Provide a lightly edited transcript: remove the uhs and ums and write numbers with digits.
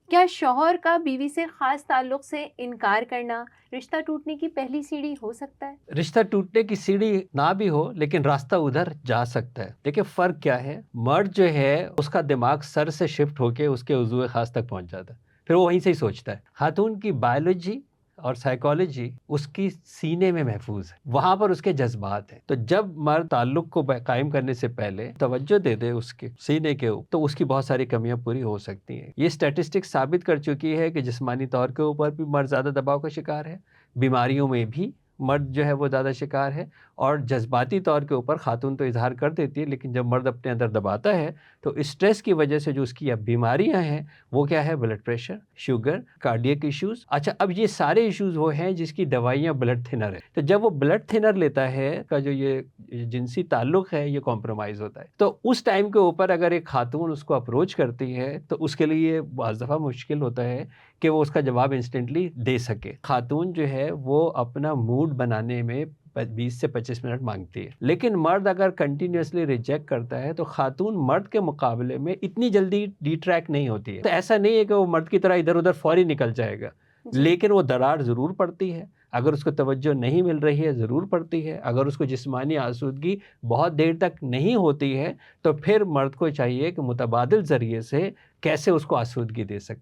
کیا شوہر کا بیوی سے خاص تعلق سے انکار کرنا رشتہ ٹوٹنے کی پہلی سیڑھی ہو سکتا ہے؟ رشتہ ٹوٹنے کی سیڑھی نہ بھی ہو لیکن راستہ ادھر جا سکتا ہے. دیکھیں فرق کیا ہے، مرد جو ہے اس کا دماغ سر سے شفٹ ہو کے اس کے عضو خاص تک پہنچ جاتا ہے، پھر وہ وہیں سے ہی سوچتا ہے. خاتون کی بایولوجی اور سائیکالوجی اس کی سینے میں محفوظ ہے، وہاں پر اس کے جذبات ہیں. تو جب مرد تعلق کو قائم کرنے سے پہلے توجہ دے دے اس کے سینے کے اوپر تو اس کی بہت ساری کمیاں پوری ہو سکتی ہیں. یہ اسٹیٹسٹکس ثابت کر چکی ہے کہ جسمانی طور کے اوپر بھی مرد زیادہ دباؤ کا شکار ہے، بیماریوں میں بھی مرد جو ہے وہ زیادہ شکار ہے، اور جذباتی طور کے اوپر خاتون تو اظہار کر دیتی ہے لیکن جب مرد اپنے اندر دباتا ہے تو اسٹریس کی وجہ سے جو اس کی اب بیماریاں ہیں وہ کیا ہے، blood pressure, sugar, cardiac issues. اچھا اب یہ سارے ایشوز وہ ہیں جس کی دوائیاں بلڈ تھنر ہے. تو جب وہ بلڈ تھنر لیتا ہے کا جو یہ جنسی تعلق ہے یہ کمپرومائز ہوتا ہے. تو اس ٹائم کے اوپر اگر ایک خاتون اس کو اپروچ کرتی ہے تو اس کے لیے بعض دفعہ مشکل ہوتا ہے کہ وہ اس کا جواب انسٹنٹلی دے سکے. خاتون جو ہے وہ اپنا موڈ بنانے میں 20 سے 25 منٹ مانگتی ہے، لیکن مرد اگر کنٹینیوسلی ریجیکٹ کرتا ہے تو خاتون مرد کے مقابلے میں اتنی جلدی ڈی ٹریک نہیں ہوتی ہے. تو ایسا نہیں ہے کہ وہ مرد کی طرح ادھر ادھر فوری نکل جائے گا، لیکن وہ درار ضرور پڑتی ہے. اگر اس کو توجہ نہیں مل رہی ہے ضرور پڑتی ہے. اگر اس کو جسمانی آسودگی بہت دیر تک نہیں ہوتی ہے تو پھر مرد کو چاہیے کہ متبادل ذریعے سے کیسے اس کو آسودگی دے سکتے